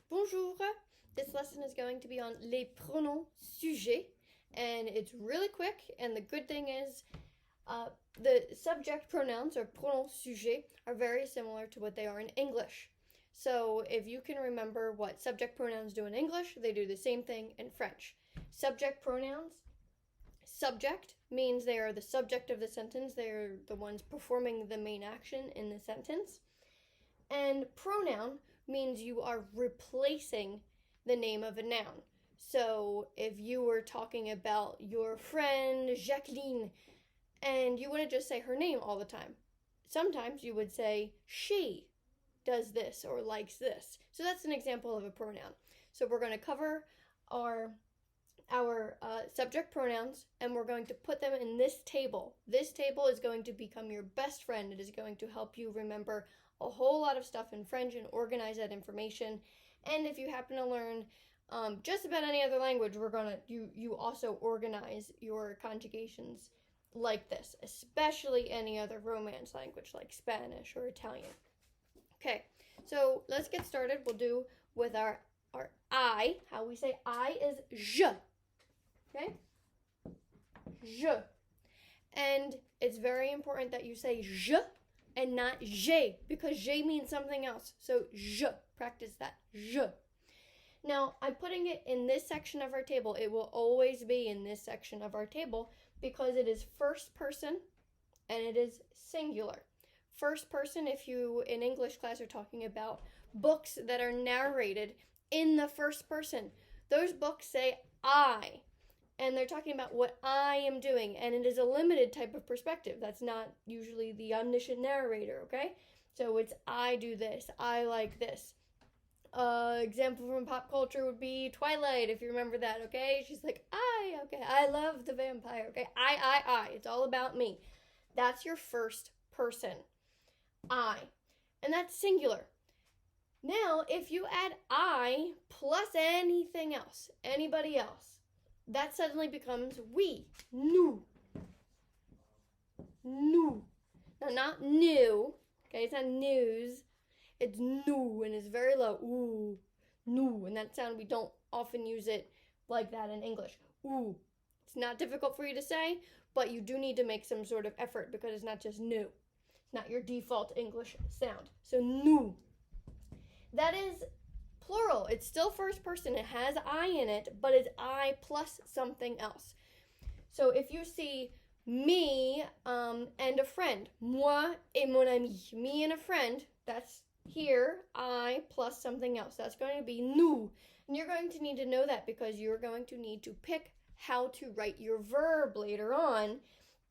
Bonjour! This lesson is going to be on les pronoms sujets, and it's really quick, and the good thing is the subject pronouns, or pronoms sujets, are very similar to what they are in English. So if you can remember what subject pronouns do in English, they do the same thing in French. Subject pronouns, subject means they are the subject of the sentence, they are the ones performing the main action in the sentence. And pronoun means you are replacing the name of a noun. So if you were talking about your friend Jacqueline and you wouldn't just say her name all the time, sometimes you would say she does this or likes this. So that's an example of a pronoun. So we're going to cover our subject pronouns, and we're going to put them in this table. This table is going to become your best friend. It is going to help you remember a whole lot of stuff in French and organize that information. And if you happen to learn just about any other language, you also organize your conjugations like this, especially any other Romance language like Spanish or Italian. Okay, so let's get started. We'll do with our I. How we say I is je. Okay? Je. And it's very important that you say je and not j'ai, because j'ai means something else. So je. Practice that. Je. Now, I'm putting it in this section of our table. It will always be in this section of our table because it is first person and it is singular. First person, if you in English class are talking about books that are narrated in the first person, those books say I, and they're talking about what I am doing, and it is a limited type of perspective. That's not usually the omniscient narrator, okay? So it's I do this, I like this. Example from pop culture would be Twilight, if you remember that, okay? She's like, I love the vampire, okay? I. It's all about me. That's your first person. I. And that's singular. Now, if you add I plus anything else, anybody else, that suddenly becomes we, nous. Nous. Now, not new, okay? It's not news. It's nous, and it's very low. Ooh, nous. And that sound, we don't often use it like that in English. Ooh. It's not difficult for you to say, but you do need to make some sort of effort because it's not just new. It's not your default English sound. So, nous. That is plural. It's still first person. It has I in it, but it's I plus something else. So if you see me and a friend, moi et mon ami, me and a friend, that's here, I plus something else. That's going to be nous. And you're going to need to know that because you're going to need to pick how to write your verb later on.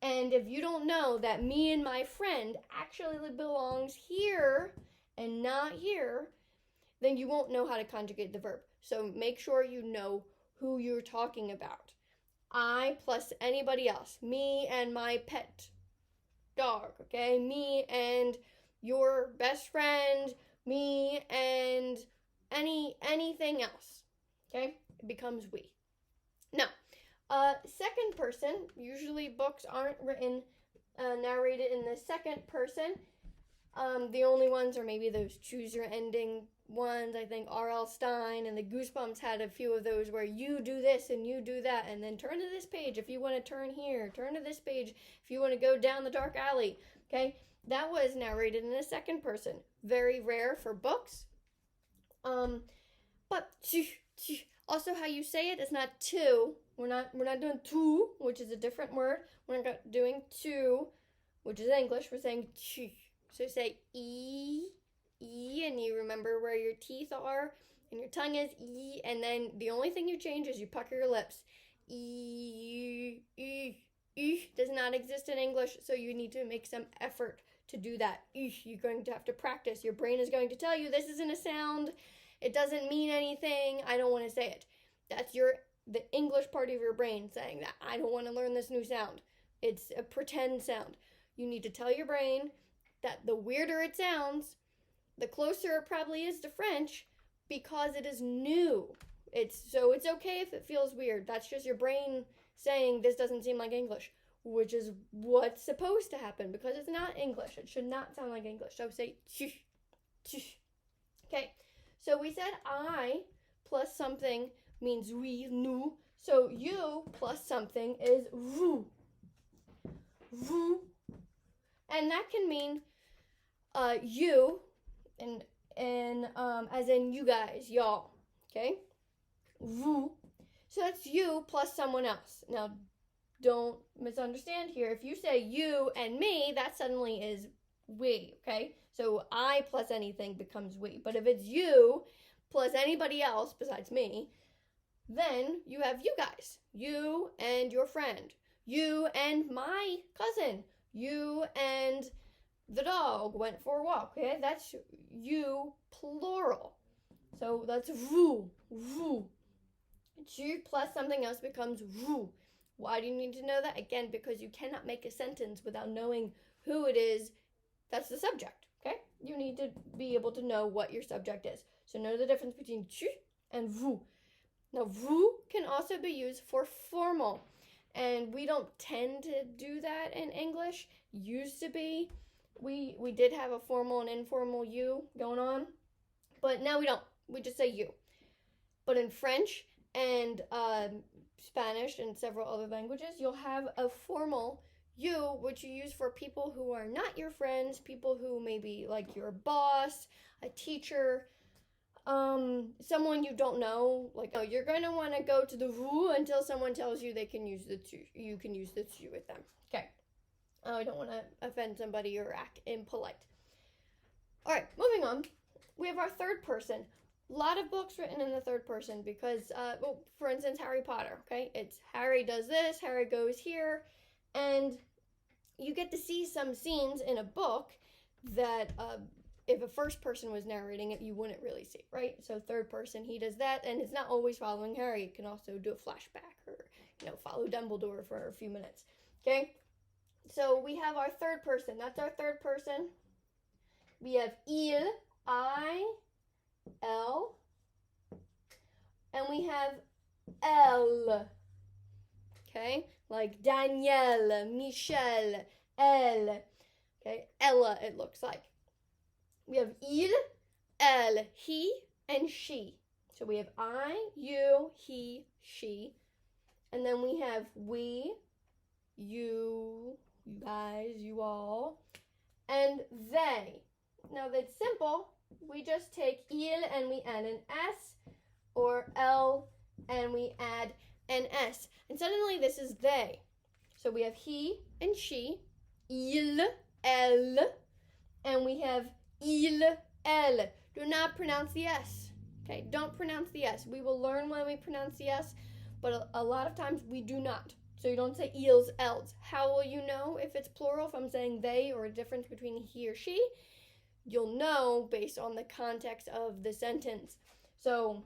And if you don't know that me and my friend actually belongs here and not here, then you won't know how to conjugate the verb. So make sure you know who you're talking about. I plus anybody else. Me and my pet dog, okay? Me and your best friend. Me and anything else, okay? It becomes we. Now, second person, usually books aren't narrated in the second person. The only ones are maybe those choose your ending ones. I think R.L. Stein and the Goosebumps had a few of those where you do this and you do that, and then turn to this page if you want to turn here, turn to this page if you want to go down the dark alley, okay? That was narrated in the second person. Very rare for books. But also how you say it is not to. We're not doing tu, which is a different word. We're not doing tu, which is English. We're saying tu. So say E, and you remember where your teeth are, and your tongue is E, and then the only thing you change is you pucker your lips. E does not exist in English, so you need to make some effort to do that. You're going to have to practice. Your brain is going to tell you this isn't a sound. It doesn't mean anything. I don't want to say it. That's the English part of your brain saying that. I don't want to learn this new sound. It's a pretend sound. You need to tell your brain that the weirder it sounds, the closer it probably is to French because it is new. It's okay if it feels weird. That's just your brain saying this doesn't seem like English, which is what's supposed to happen because it's not English. It should not sound like English. So say, okay. So we said I plus something means we, nous. So you plus something is vous. Vous. And that can mean you and as in you guys, y'all. Okay? Vous. So that's you plus someone else. Now, don't misunderstand here. If you say you and me, that suddenly is we, okay? So I plus anything becomes we. But if it's you plus anybody else besides me, then you have you guys. You and your friend. You and my cousin. You and the dog went for a walk, okay? That's you plural. So that's vous, vous. Tu plus something else becomes vous. Why do you need to know that? Again, because you cannot make a sentence without knowing who it is that's the subject, okay? You need to be able to know what your subject is. So know the difference between tu and vous. Now, vous can also be used for formal, and we don't tend to do that in English. Used to be. We did have a formal and informal you going on, but now we don't. We just say you. But in French and Spanish and several other languages, you'll have a formal you, which you use for people who are not your friends, people who may be like your boss, a teacher, someone you don't know. Like, oh, you're going to want to go to the vous until someone tells you they can use the tu. You can use the tu with them. Okay. I don't want to offend somebody or act impolite. All right, moving on. We have our third person. A lot of books written in the third person because, well, for instance, Harry Potter, okay? It's Harry does this, Harry goes here, and you get to see some scenes in a book that if a first person was narrating it, you wouldn't really see, right? So third person, he does that, and it's not always following Harry. It can also do a flashback or, follow Dumbledore for a few minutes, okay? So we have our third person. That's our third person. We have il, I, L, and we have elle, okay? Like Danielle, Michelle, elle, okay? Ella, it looks like. We have il, elle, he, and she. So we have I, you, he, she. And then we have we, you guys, you all, and they. Now that's simple. We just take il and we add an S, or L and we add an S. And suddenly this is they. So we have he and she, il, elle, and we have il, elle. Do not pronounce the S. Okay, don't pronounce the S. We will learn when we pronounce the S, but a lot of times we do not. So you don't say ils, elles. How will you know if it's plural, if I'm saying they, or a difference between he or she? You'll know based on the context of the sentence. So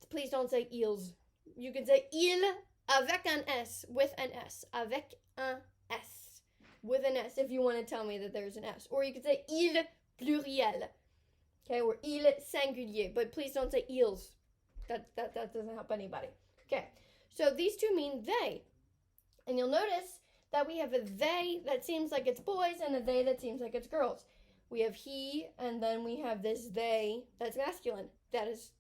please don't say ils. You can say il avec un S, with an S, avec un S, with an S if you want to tell me that there's an S. Or you can say il pluriel, okay, or il singulier, but please don't say ils. That doesn't help anybody. Okay, so these two mean they. And you'll notice that we have a they that seems like it's boys and a they that seems like it's girls. We have he, and then we have this they that's masculine. That's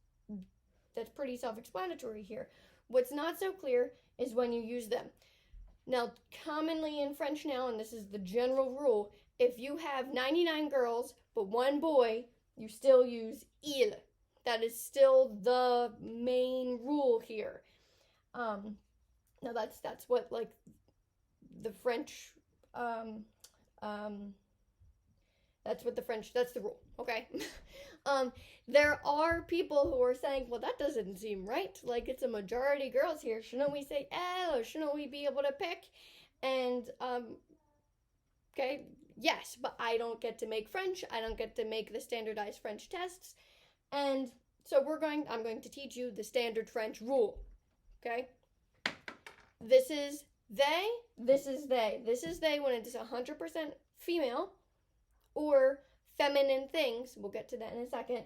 pretty self-explanatory here. What's not so clear is when you use them. Now, commonly in French now, and this is the general rule, if you have 99 girls but one boy, you still use il. That is still the main rule here. Now that's what like the French that's the rule, okay? There are people who are saying, well, that doesn't seem right. Like, it's a majority girls here. Shouldn't we say elle, or shouldn't we be able to pick? And, okay, yes, but I don't get to make French. I don't get to make the standardized French tests. And so I'm going to teach you the standard French rule, okay? This is they, this is they. This is they when it is 100% female, or feminine things. We'll get to that in a second.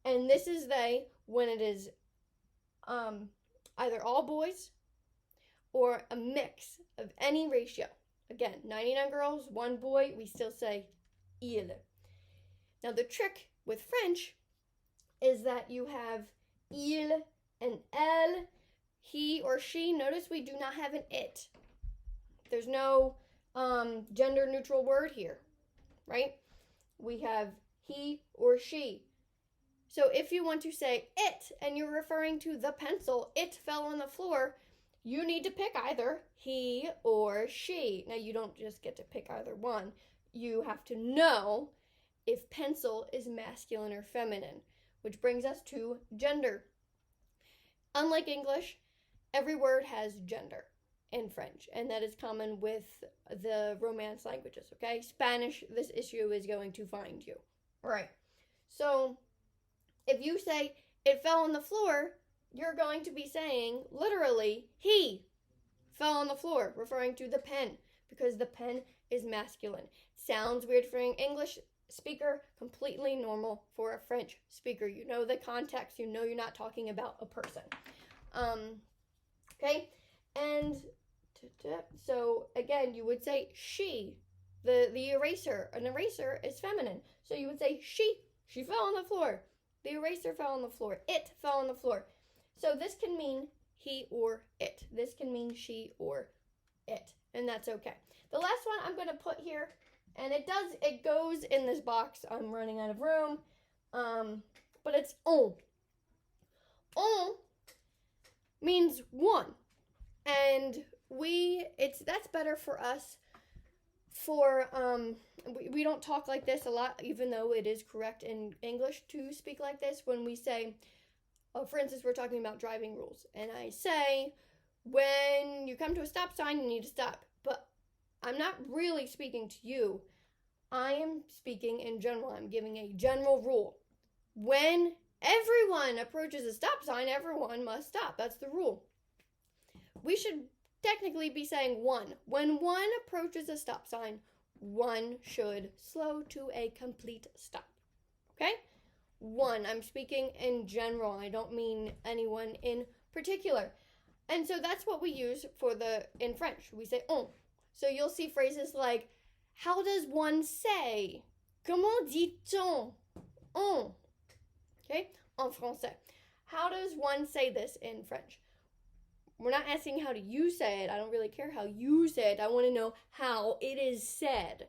And this is they when it is either all boys or a mix of any ratio. Again, 99 girls, one boy, we still say il. Now the trick with French is that you have il and elle, he or she. Notice we do not have an it. There's no gender neutral word here, right? We have he or she. So if you want to say it and you're referring to the pencil, it fell on the floor, you need to pick either he or she. Now you don't just get to pick either one. You have to know if pencil is masculine or feminine, which brings us to gender. Unlike English, every word has gender in French, and that is common with the Romance languages, okay? Spanish, this issue is going to find you. All right. So if you say it fell on the floor, you're going to be saying literally he fell on the floor, referring to the pen, because the pen is masculine. Sounds weird for an English speaker, completely normal for a French speaker. You know the context, you know you're not talking about a person. Okay, and so again, you would say she, the eraser. An eraser is feminine, so you would say she fell on the floor. The eraser fell on the floor. It fell on the floor. So this can mean he or it. This can mean she or it, and that's okay. The last one I'm going to put here, and it goes in this box. I'm running out of room, but it's on. On means one, and that's better for us. For we don't talk like this a lot, even though it is correct in English to speak like this. When we say, for instance, we're talking about driving rules, and I say, when you come to a stop sign, you need to stop. But I'm not really speaking to you. I am speaking in general. I'm giving a general rule. When everyone approaches a stop sign, everyone must stop. That's the rule. We should technically be saying one. When one approaches a stop sign, one should slow to a complete stop. Okay? One. I'm speaking in general. I don't mean anyone in particular. And so that's what we use in French. We say on. So you'll see phrases like, how does one say? Comment dit-on? On. Okay? En français. How does one say this in French? We're not asking how do you say it. I don't really care how you say it. I want to know how it is said.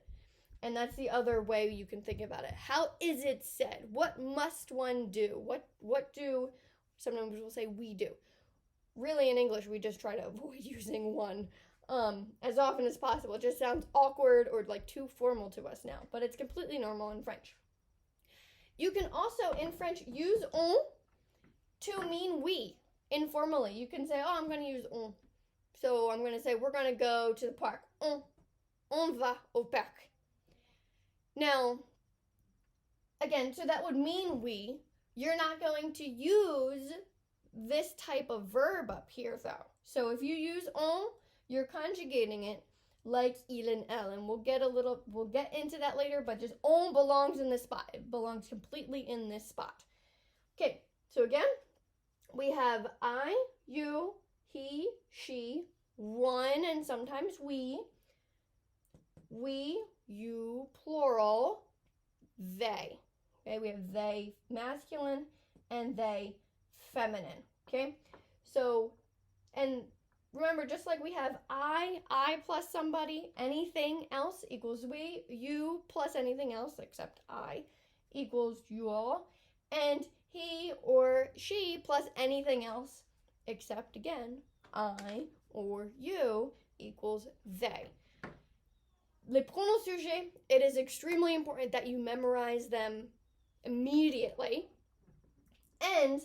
And that's the other way you can think about it. How is it said? What must one do? What do, sometimes we'll say we do. Really in English, we just try to avoid using one as often as possible. It just sounds awkward or like too formal to us now. But it's completely normal in French. You can also, in French, use on to mean we. Informally, you can say, I'm going to use on. So I'm going to say, we're going to go to the park. On va au parc. Now, again, so that would mean we. You're not going to use this type of verb up here, though. So if you use on, you're conjugating it like il and elle. And we'll get into that later, but just on belongs in this spot. It belongs completely in this spot. Okay, so again, we have I, you, he, she, one, and sometimes we, you, plural, they. Okay, we have they masculine and they feminine. Okay, so, and remember, just like we have I plus somebody, anything else equals we, you plus anything else except I equals you all, and he or she plus anything else except, again, I or you equals they. Les pronoms sujets, it is extremely important that you memorize them immediately and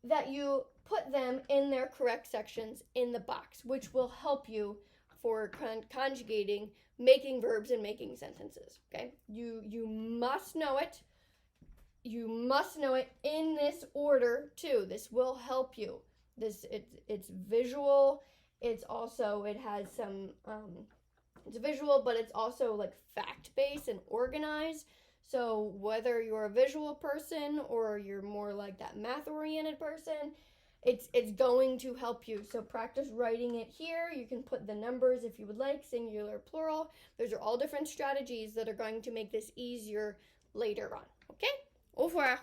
that you put them in their correct sections in the box, which will help you for conjugating, making verbs, and making sentences, okay? You must know it. You must know it in this order too. This will help you. It's visual. It's also, it has some, it's visual, but it's also like fact-based and organized. So whether you're a visual person or you're more like that math-oriented person, it's going to help you. So practice writing it here. You can put the numbers if you would like, singular, plural. Those are all different strategies that are going to make this easier later on. Okay? Au revoir.